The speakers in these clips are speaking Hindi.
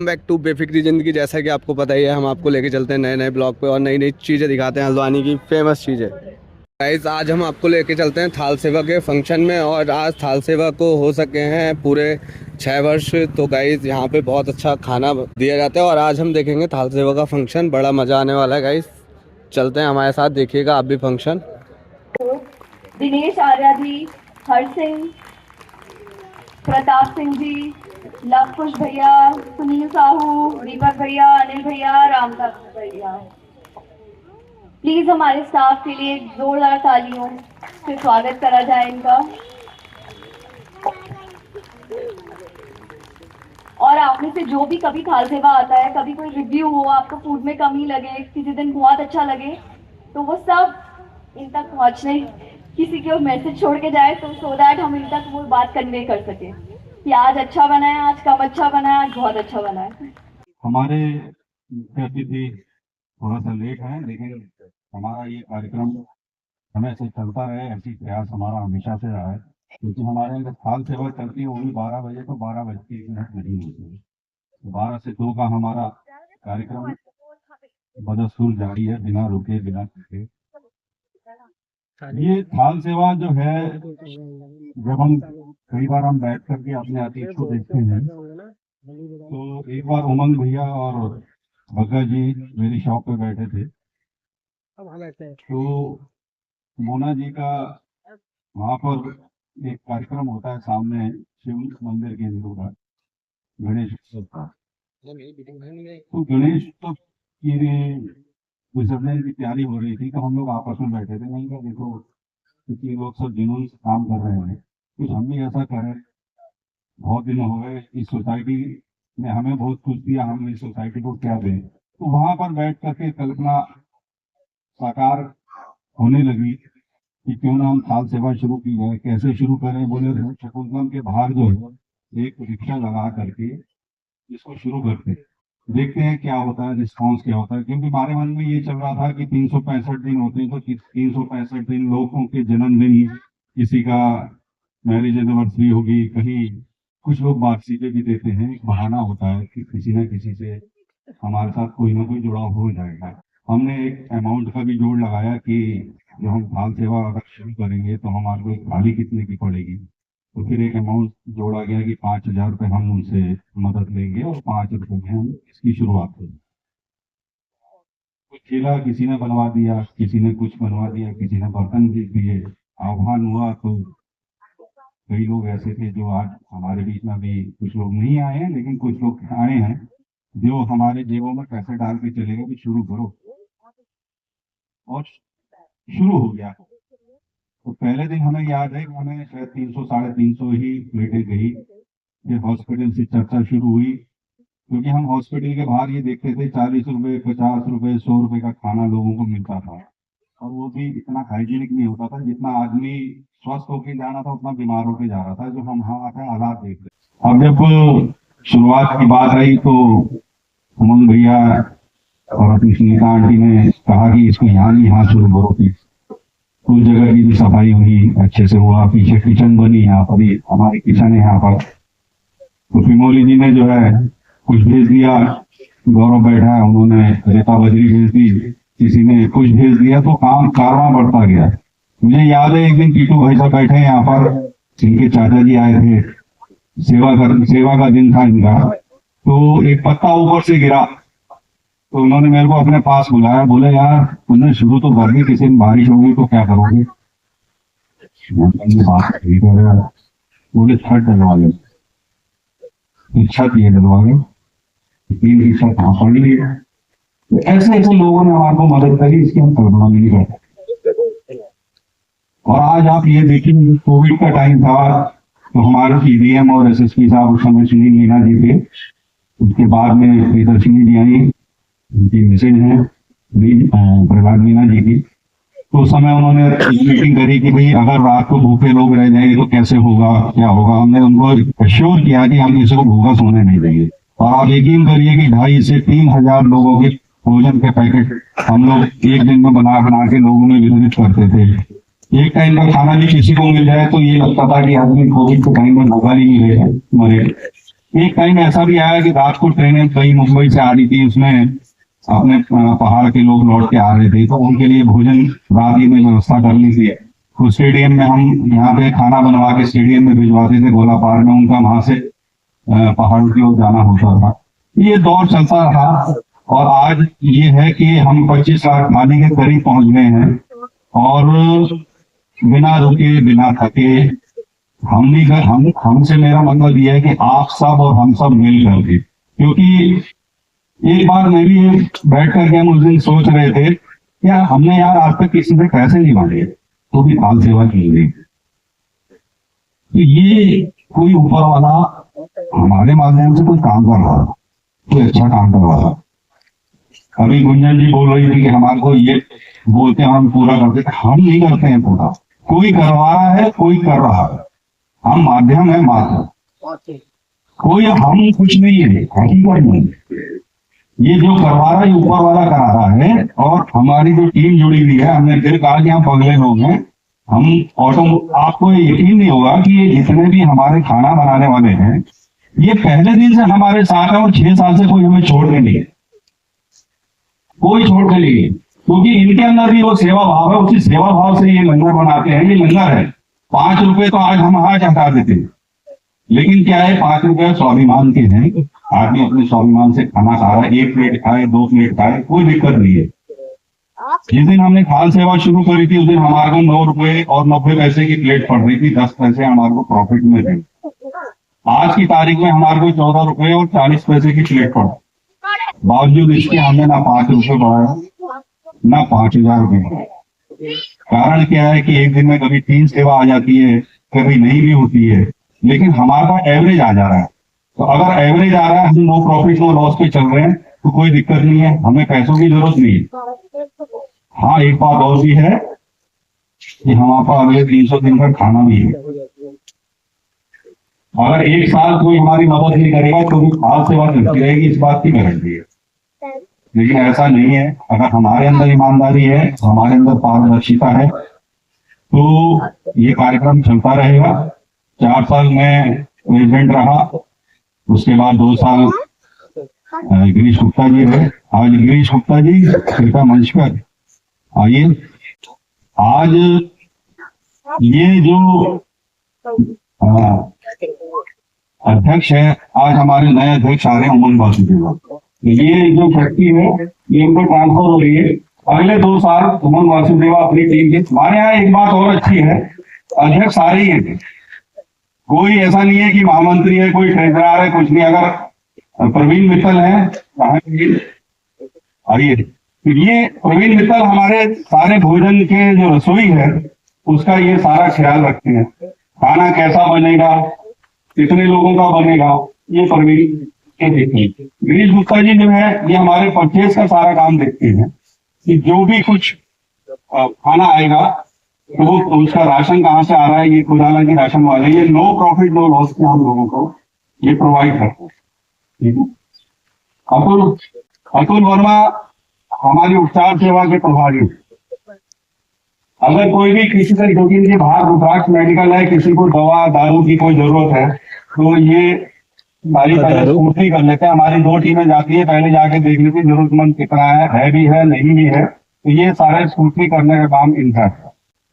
बैक टू बेफिक्री ज़िंदगी। जैसा कि आपको पता ही है, हम आपको लेके चलते हैं नए नए ब्लॉग पे और नई नई चीज़ें दिखाते हैं, हल्द्वानी की फेमस चीज़ें। गाइस, आज हम आपको लेके चलते हैं थाल सेवा के फंक्शन में और आज थाल सेवा को हो सके हैं पूरे 6 वर्ष। तो गाइस, यहाँ पे बहुत अच्छा खाना दिया जाता है और आज हम देखेंगे थाल सेवा का फंक्शन। बड़ा मज़ा आने वाला है गाइस, चलते हैं हमारे साथ, देखिएगा आप भी फंक्शन। दिनेश आर्या जी, हर सिंह, प्रताप सिंह जी, लव कुश भैया, सुनील साहू, दीपक भैया, अनिल भैया, रामदास भैया। प्लीज हमारे स्टाफ के लिए जोरदार तालियों से स्वागत करा जाए इनका। और आप में से जो भी कभी थाल सेवा आता है, कभी कोई रिव्यू हो, आपको फूड में कमी लगे, किसी दिन बहुत अच्छा लगे, तो वो सब इन तक पहुंचने, किसी को मैसेज छोड़ के जाए तो सो दैट हम इन तक वो बात कन्वे कर सके कि आज अच्छा बना है, आज कम अच्छा बना है, आज बहुत अच्छा बना है। हमारे मुख्य अतिथि थोड़ा सा लेट है, लेकिन हमारा ये कार्यक्रम समय से चलता रहे, ऐसी प्रयास हमारा हमेशा से रहा है। क्योंकि हमारे यहाँ थाल सेवा चलती है वही 12 बजे, तो 12 बज के 1 मिनट नहीं होती है। 12 से 2 का हमारा कार्यक्रम बदस्तूर जारी है, बिना रुके बिना थके। ये थाल सेवा जो है, जब हम कई बार हम बैठ करके अपने अतिथि को देखते हैं, तो एक बार उमंग भैया और भगत जी मेरी शॉप पे बैठे थे, तो मोना जी का वहाँ पर एक कार्यक्रम होता है सामने शिव मंदिर के हिंदू का, गणेश उत्सव का। तो गणेश उत्सव की विसर्जन की तैयारी हो रही थी, तो हम लोग आपस में बैठे थे। नहीं क्या, देखो क्योंकि लोग सब जुनून से काम कर रहे हैं, कुछ हम भी ऐसा करें। बहुत दिन हो गए, इस सोसाइटी ने हमें बहुत कुछ दिया, हम इस सोसाइटी को क्या दें। तो वहां पर बैठ करके कल्पना साकार होने लगी कि क्यों ना हम थाल सेवा शुरू की जाए। कैसे शुरू करें? बोले शकुंतलम के बाहर जो है एक रिक्शा लगा करके इसको शुरू करते हैं, देखते हैं क्या होता है, रिस्पॉन्स क्या होता है। क्योंकि हमारे मन में ये चल रहा था कि 365 दिन होते हैं, तो 365 दिन लोगों के जन्मदिन, किसी का मैरिज एनिवर्सरी होगी, कहीं कुछ लोग मार्कशीटें भी देते हैं, एक बहाना होता है कि किसी न किसी से हमारे साथ कोई ना कोई जुड़ाव हो जाएगा। हमने एक अमाउंट का भी जोड़ लगाया कि जो हम थाल सेवा अगर शुरू करेंगे तो हमारे को थाली कितने की पड़ेगी। तो फिर एक अमाउंट जोड़ा गया कि 5,000 रुपये हम उनसे मदद लेंगे और 5 रुपये में हम इसकी शुरुआत करेंगे। कुछ ठेला किसी ने बनवा दिया, किसी ने कुछ बनवा दिया, किसी ने बर्तन भी दिए। आह्वान हुआ तो कई लोग ऐसे थे जो आज हमारे बीच में भी, कुछ लोग नहीं आए हैं लेकिन कुछ लोग आए हैं जो हमारे जेबों में पैसे डाल के चले गए कि शुरू करो, और शुरू हो गया। तो पहले दिन हमें याद है कि हमें शायद 300 350 ही प्लेटें गई। फिर हॉस्पिटल से चर्चा शुरू हुई, क्योंकि हम हॉस्पिटल के बाहर ये देखते थे 40 रुपए, 50 रुपए, 100 रुपए का खाना लोगों को मिलता था, और वो भी इतना हाइजीनिक नहीं होता था। जितना आदमी स्वस्थ होके जाना था उतना बीमार होके जा रहा था, जो हम वहाँ का हालात देख रहे। अब जब शुरुआत की बात आई तो उमंग भैया और अपनी सुनीता आंटी ने कहा कि इसको यहाँ शुरू करो। थी उस जगह की भी सफाई हुई, अच्छे से हुआ। पीछे किचन बनी, यहाँ पर ही हमारी किचन है यहाँ पर। तो फिमोली जी ने जो है कुछ भेज दिया, गौरव बैठा है, उन्होंने रेता बजरी भेज दी, किसी ने कुछ भेज दिया, तो काम कारवां बढ़ता गया। मुझे याद है एक दिन टीटू भाई साहब बैठे यहाँ पर, इनके चाचा जी आए थे, सेवा का दिन था इनका, तो एक पत्ता ऊपर से गिरा, तो उन्होंने मेरे को अपने पास बुलाया, बोले यार तुमने शुरू तो कर दी, किसी दिन बारिश होगी तो क्या करोगे? बात ठीक है, बोले छत डलवा लो। छत ये डलवा लो, 3 की छत वहां पड़ ली है। तो ऐसे ऐसे लोगों ने हमारे को मदद करी, इसकी हम कल्पना नहीं करते। और आज आप ये देखिए, कोविड का टाइम था, तो हमारे पीडीएम और एसएसपी साहब उस समय सुनील मीना जी थे, उसके बाद में प्रियदर्शनी जी आई, उनकी मिसेज है प्रहलाद मीना जी की। तो उस समय उन्होंने मीटिंग करी कि भाई अगर रात को भूखे लोग रह जाएंगे तो कैसे होगा, क्या होगा। हमने उनको एश्योर किया कि हम किसी को भूखा सोने नहीं देंगे। और आप यकीन करिए कि 2,500 से 3,000 लोगों के भोजन के पैकेट हम लोग एक दिन में बना के लोगों में वितरित करते थे। एक टाइम का खाना भी किसी को मिल जाए तो ये लगता था कि आदमी कोविड के टाइम में भूखा नहीं मरे। एक टाइम ऐसा भी आया कि रात को ट्रेनें कई मुंबई से आ रही थी, उसमें अपने पहाड़ के लोग लौट के आ रहे थे, तो उनके लिए भोजन रात ही में व्यवस्था कर ली थी। तो स्टेडियम में हम यहाँ पे खाना बनवा के स्टेडियम में भिजवाते थे, गोला पार में, उनका वहां से पहाड़ों की ओर जाना होता था। ये दौर चलता रहा और आज ये है कि हम 25 लाख खाने के करीब पहुंच गए हैं और बिना रुके बिना थके हमसे मेरा मतलब ये है कि आप सब और हम सब मिल करके, क्योंकि एक बार मैं भी बैठ करके हम उस दिन सोच रहे थे क्या हमने यार आज तक किसी से पैसे नहीं मांगे तो भी थाल सेवा की गई। तो ये कोई ऊपर वाला हमारे माध्यम से कोई काम कर रहा, कोई अच्छा काम कर रहा। अभी गुंजन जी बोल रही थी कि हमारे को ये बोलते हैं हम पूरा करते, हम नहीं करते हैं पूरा, कोई करवा रहा है, कोई कर रहा है, हम माध्यम है मात्र, कोई हम कुछ नहीं है, हकीकत नहीं। ये जो करवा रहा है ऊपर वाला करा रहा है। और हमारी जो टीम जुड़ी हुई है, हमने फिर कहा कि हम पगले लोग हैं, हम आपको यकीन नहीं होगा कि ये जितने भी हमारे खाना बनाने वाले हैं ये पहले दिन से हमारे साथ है और 6 साल से कोई हमें छोड़ के नहीं है, कोई छोड़ के नहीं है, क्योंकि इनके अंदर भी वो सेवा भाव है। उसी सेवा भाव से ये लंगर बनाते हैं। ये लंगर है, 5 रुपए तो आज हम आज हटा देते हैं, लेकिन क्या है 5 रुपए स्वाभिमान के हैं। आदमी अपने स्वाभिमान से खाना खा रहा है, 1 प्लेट खाए 2 प्लेट खाए कोई दिक्कत नहीं है। जिस दिन हमने खाल सेवा शुरू करी थी उस दिन हमारे को 9 रुपए और 90 पैसे की प्लेट पड़ रही थी, 10 पैसे हमारे को प्रॉफिट में थे। आज की तारीख में हमारे को 14 रुपए और 40 पैसे की प्लेट पड़ा, बावजूद इसके हमने ना 5 रुपए बढ़ाया ना 5,000 रुपए बढ़ाया। कारण क्या है कि एक दिन में कभी 3 सेवा आ जाती है, कभी नहीं भी होती है, लेकिन हमारा एवरेज आ जा रहा है। तो अगर एवरेज आ रहा है, हम नो प्रॉफिट नो लॉस पे चल रहे हैं, तो कोई दिक्कत नहीं है, हमें पैसों की जरूरत नहीं है। हाँ, एक बात और भी है कि हमारे पास अगले 300 दिन का खाना भी है। अगर एक साल कोई हमारी मदद नहीं करेगा तो भी खाल सेवा चलती रहेगी, इस बात की गारंटी है। लेकिन ऐसा नहीं है। अगर हमारे अंदर ईमानदारी है, हमारे अंदर पारदर्शिता है, तो ये कार्यक्रम चलता रहेगा। 4 साल में प्रेसिडेंट रहा, उसके बाद 2 साल गिरीश गुप्ता जी रहे। आज गिरीश गुप्ता जी कृपया मंच पर आइए। आज ये जो अध्यक्ष है, आज हमारे नए अध्यक्ष आ रहे हैं उमंग वासुदेव। ये जो व्यक्ति है ये इनको ट्रांसफर हो रही है, अगले 2 साल उमंग वासुदेव अपनी टीम के। हमारे यहाँ एक बात और अच्छी है, अध्यक्ष सारे ही है, कोई ऐसा नहीं है कि महामंत्री है, कोई ट्रेजरर है, कुछ नहीं। अगर प्रवीण मित्तल है, आइए। ये प्रवीण मित्तल हमारे सारे भोजन के जो रसोई है उसका ये सारा ख्याल रखते हैं। खाना कैसा बनेगा, कितने लोगों का बनेगा, ये प्रवीण के देखते हैं। गिरीश गुप्ता जी जो है ये हमारे परचेज का सारा काम देखते हैं कि जो भी कुछ खाना आएगा तो वो उसका राशन कहाँ से आ रहा है, ये खुदाना की राशन वाले, ये नो प्रॉफिट नो लॉस के हम लोगों को ये प्रोवाइड करते हैं। ठीक है। अतुल वर्मा हमारी उपचार सेवा के प्रभारी। अगर कोई भी किसी से, क्योंकि इनके बाहर रुद्राक्ष मेडिकल है, किसी को दवा दारू की कोई जरूरत है तो ये सारी पहले स्कूटनी कर लेते हैं। हमारी 2 टीमें जाती है, पहले जाके देख लेते हैं जरूरतमंद कितना है भी है नहीं भी है, तो ये सारे स्कूटनी करने का काम इनका है।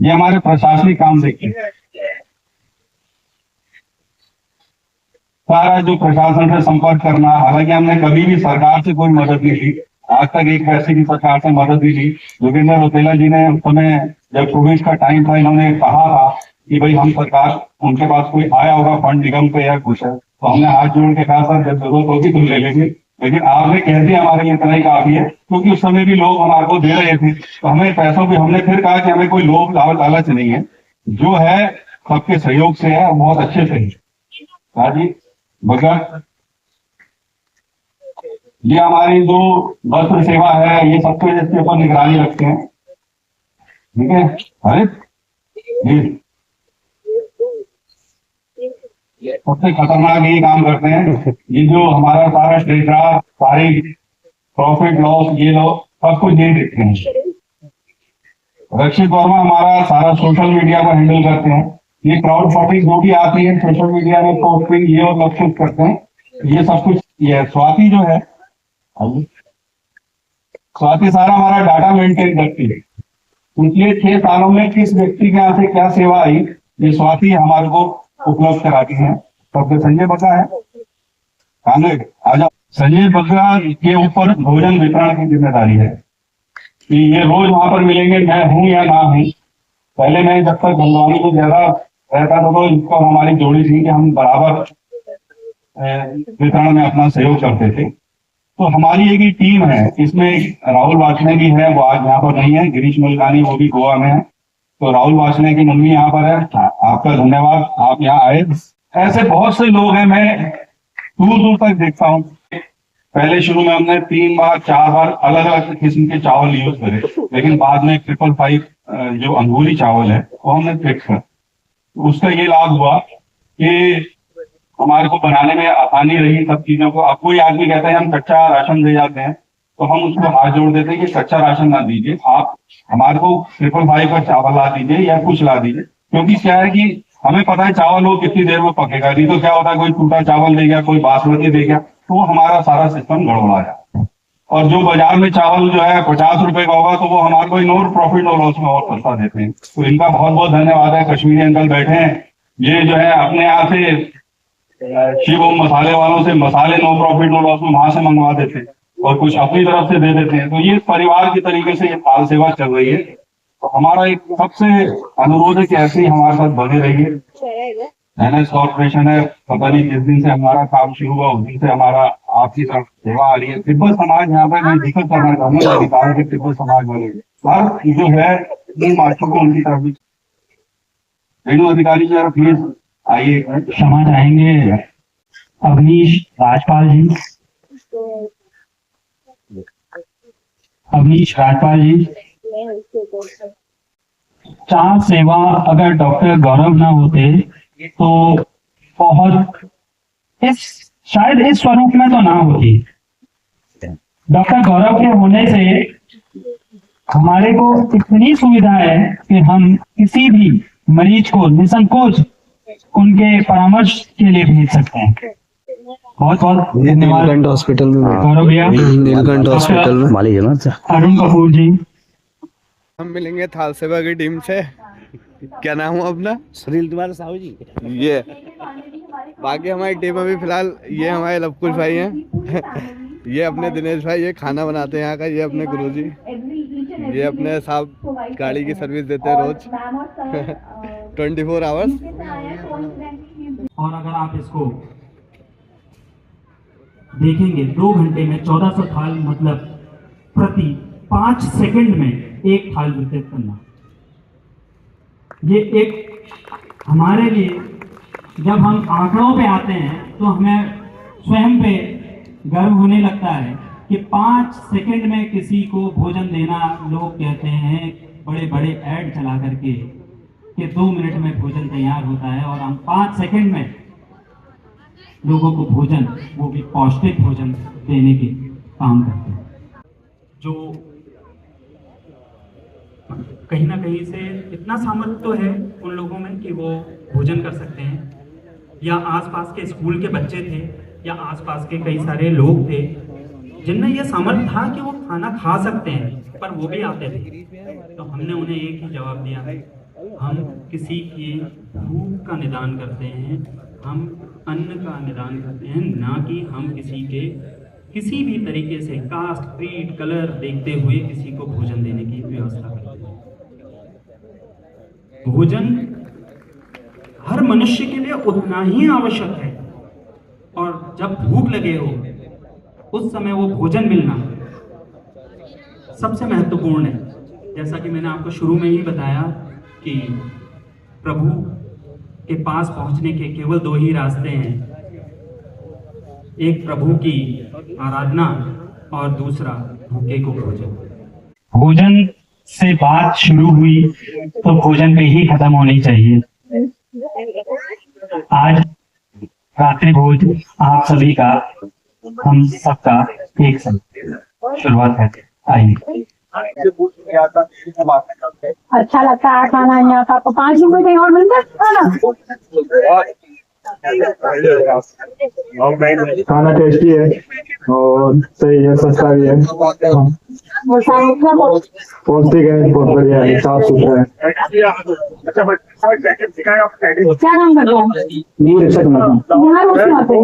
ये हमारे प्रशासनिक काम देखते हैं, सारा जो प्रशासन से संपर्क करना। हालांकि हमने कभी भी सरकार से कोई मदद नहीं ली, आज तक एक पैसे की सरकार से मदद नहीं ली। जोगिंदर रौतेला जी ने उस समय जब कोविड का टाइम था, इन्होंने कहा था कि भाई हम सरकार, उनके पास कोई आया होगा फंड निगम पे या कुछ है, तो हमने हाथ जोड़ के कहा सर जब जरूरत होगी तो ले लेंगे। लेकिन आपने कह दिया हमारे लिए इतना ही काफी है, क्योंकि उस समय भी लोग हमारे को दे रहे थे, तो हमें पैसों की, हमने फिर कहा कि हमें कोई लोभ लालच नहीं है, जो है सबके सहयोग से है, बहुत अच्छे से है। जी बगैर ये हमारी जो वस्त्र सेवा है, ये सबके इसके ऊपर निगरानी रखते हैं। ठीक है। अरे सबसे खतरनाक ये काम करते हैं, ये जो हमारा सारा ट्रेजर, सारी प्रॉफिट लॉस, ये लोग सब कुछ ये देखते हैं। रक्षित वर्मा हमारा सारा सोशल मीडिया को हैंडल करते हैं। ये क्राउड फंडिंग जो भी आती है सोशल मीडिया में पोस्टिंग, ये और लक्षित करते हैं। ये सब कुछ, ये स्वाति जो है, स्वाति सारा हमारा डाटा मेंटेन करती है। पिछले 6 सालों में किस व्यक्ति के यहाँ से क्या सेवा आई, ये स्वाति हमारे को उपलब्ध कराती है। डॉक्टर संजय बग्गा है, आ जाओ। संजय बग्गा के ऊपर भोजन वितरण की जिम्मेदारी है कि ये रोज वहां पर मिलेंगे, मैं हूं या ना हूं। पहले मैं जब तक गंगवानी में ज्यादा रहता था तो इसको हमारी जोड़ी थी कि हम बराबर वितरण में अपना सहयोग करते थे। तो हमारी एक ही टीम है, इसमें राहुल वासने भी है, वो आज यहाँ पर नहीं है, गिरीश मुल्कानी वो भी गोवा में है। तो राहुल वासने की मम्मी यहाँ पर है, आपका धन्यवाद, आप यहाँ आए। ऐसे बहुत से लोग हैं, मैं दूर दूर तक देखता हूँ। पहले शुरू में हमने 3 बार 4 बार अलग अलग किस्म के चावल यूज करे, लेकिन बाद में 555 जो अंगूरी चावल है वो हमने फिक्स कर। उसका ये लाभ हुआ कि हमारे को बनाने में आसानी रही सब चीजों को। अब कोई आदमी कहता है हम कच्चा राशन दे जाते हैं, तो हम उसको हाथ जोड़ देते हैं कि कच्चा राशन ना दीजिए, आप हमारे को 555 का चावल ला दीजिए या कुछ ला दीजिए। क्योंकि क्या है कि हमें पता है चावल वो कितनी देर में पकेगा, नहीं तो क्या होता है कोई टूटा चावल दे गया, कोई बासमती दे गया, तो हमारा सारा सिस्टम गड़बड़ा जाता है। और जो बाजार में चावल जो है 50 रुपए का होगा, तो वो हमारे को नो प्रॉफिट और लॉस में और सस्ता देते हैं। तो इनका बहुत बहुत धन्यवाद है। कश्मीरी अंकल बैठे हैं, ये जो है अपने यहाँ से शिव मसाले वालों से मसाले नो प्रॉफिट नो लॉस में वहां से मंगवा देते और कुछ अपनी तरफ से दे देते हैं। तो ये परिवार की तरीके से ये थाल सेवा चल रही है। तो हमारा एक सबसे अनुरोध है कि ऐसे ही हमारे साथ बने रहिए। एनएस कॉर्पोरेशन है, पता नहीं जिस दिन से हमारा काम शुरू हुआ उस दिन से हमारा आपकी तरफ सेवा आ रही है। तिब्बत समाज यहाँ पर मैं जिक्र करना चाहूंगा, अधिकारी के तिब्बत समाज वाले हर जो है इन मार्चों को उनकी तरफ रेणु अधिकारी जरा प्लीज आइए। क्षमा चाहेंगे अवनीश राजपाल जी। अवनीश राजपाल जी, चार सेवा अगर डॉक्टर गौरव ना होते तो बहुत शायद इस स्वरूप में तो ना होती। डॉक्टर गौरव के होने से हमारे को इतनी सुविधा है कि हम किसी भी मरीज को निसंकोच उनके परामर्श के लिए भेज सकते हैं। बहुत बहुत धन्यवाद। नीलकंठ हॉस्पिटल में गौरव भैया, नीलकंठ हॉस्पिटल में अरुण कपूर जी। हम मिलेंगे थाल सेवा की टीम से। क्या नाम है अपना? सुनील कुमार साहू जी। ये बाकी हमारी टीम अभी फिलहाल ये हमारे लवकुश भाई हैं ये अपने दिनेश भाई ये खाना बनाते हैं यहाँ का, ये अपने गुरुजी, ये अपने साहब गाड़ी की सर्विस देते हैं रोज 24 आवर्स। और अगर आप इसको देखेंगे 2 घंटे में 1400 थाल, मतलब प्रति 5 सेकंड में एक थाल वितरित करना। ये एक हमारे लिए जब हम आंकड़ों पे आते हैं तो हमें स्वयं पे गर्व होने लगता है कि 5 सेकंड में किसी को भोजन देना। लोग कहते हैं बड़े बड़े ऐड चला करके कि 2 मिनट में भोजन तैयार होता है, और हम 5 सेकंड में लोगों को भोजन, वो भी पौष्टिक भोजन देने के काम करते हैं। जो कहीं ना कहीं से इतना सामर्थ्य तो है उन लोगों में कि वो भोजन कर सकते हैं, या आसपास के स्कूल के बच्चे थे या आसपास के कई सारे लोग थे जिनमें यह सामर्थ्य था कि वो खाना खा सकते हैं, पर वो भी आते थे। तो हमने उन्हें एक ही जवाब दिया, हम किसी की भूख का निदान करते हैं, हम अन्न का निदान करते हैं, ना कि हम किसी के किसी भी तरीके से कास्ट, क्रीड, कलर देखते हुए किसी को भोजन देने की व्यवस्था करते हैं। भोजन हर मनुष्य के लिए उतना ही आवश्यक है, और जब भूख लगे हो उस समय वो भोजन मिलना सबसे महत्वपूर्ण है। जैसा कि मैंने आपको शुरू में ही बताया कि प्रभु के पास पहुंचने के केवल 2 ही रास्ते हैं, एक प्रभु की आराधना और दूसरा भूखे को भोजन। भोजन से बात शुरू हुई तो भोजन पे ही खत्म होनी चाहिए। आज रात्रि भोज आप सभी का, हम सबका एक साथ शुरुआत करते। आइए। अच्छा लगता है खाना यहाँ का। आपको 5 रुपए कहीं और मिलता है खाना? खाना टेस्टी है और सही है, सस्ता भी है, पौष्टिक है, बहुत बढ़िया है, साफ सुथरा है। क्या काम करते हैं? नहीं रिक्शा चलाता हूँ। यहाँ रोज क्यों आते हैं?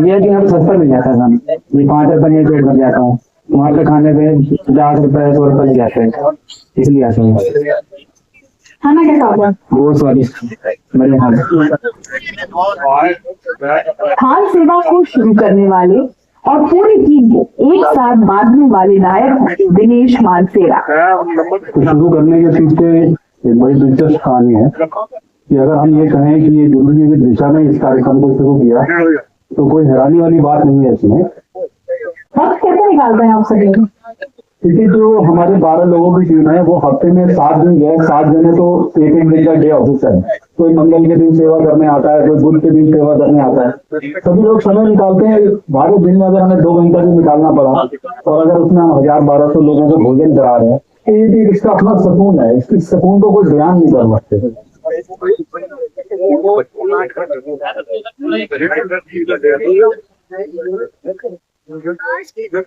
ये कि हम सस्ता मिल जाता है खाना, ये 5 रुपये में पेट भर जाता हूँ, वहाँ पे खाने पे 50 रुपये 100 रुपये लग जाते हैं, इसलिए आता हूँ। खाना कैसा होता है? बहुत स्वादिष्ट, बढ़िया खाना। थाल सेवा को शुरू करने वाले और पूरी टीम को एक साथ बांधने वाले नायक दिनेश मानसेरा। तो शुरू करने के पीछे एक बड़ी दिलचस्प कहानी है कि अगर हम ये कहें कि ये जिंदगी की दिशा में इस कार्यक्रम को शुरू किया तो कोई हैरानी वाली बात नहीं है इसमें, वक्त कैसे निकालते हैं आप सभी लोग? क्योंकि जो हमारे 12 लोगों की टीम है वो हफ्ते में 7 दिन गए, 7 जने तो एक दिन का डे ऑफिस है, कोई मंगल के दिन सेवा करने आता है, कोई बुध के दिन सेवा करने आता है, सभी लोग समय निकालते हैं। 12 दिन में अगर हमें 2 घंटा भी निकालना पड़ा और अगर उसमें हम 1000-1200 लोगों को भोजन करा रहे हैं तो ये भी इसका अपना सुकून है, इसकी सुकून को कोई बयान नहीं कर सकते।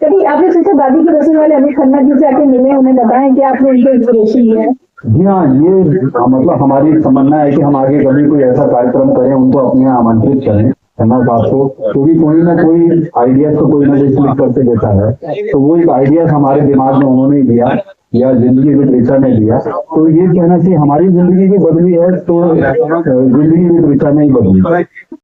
कभी आपने सोचा दादी की रसोई वाले अमित खन्ना जी से आके मिले, उन्हें बताया कि आपने उनके इंस्पिरेशन लिया है? जी हाँ, ये मतलब हमारी तमन्ना है कि हम आगे कभी कोई ऐसा कार्यक्रम करें, उनको अपने यहाँ आमंत्रित करें खन्ना साहब को, क्योंकि कोई ना कोई आइडियाज तो कोई ना कोई क्लिक करते देता है, तो वो एक आइडियाज हमारे दिमाग में उन्होंने दिया या जिंदगी की दिशा में दिया, तो ये कहना चाहिए हमारी जिंदगी की बदली है तो जिंदगी की दिशा में ही बदली।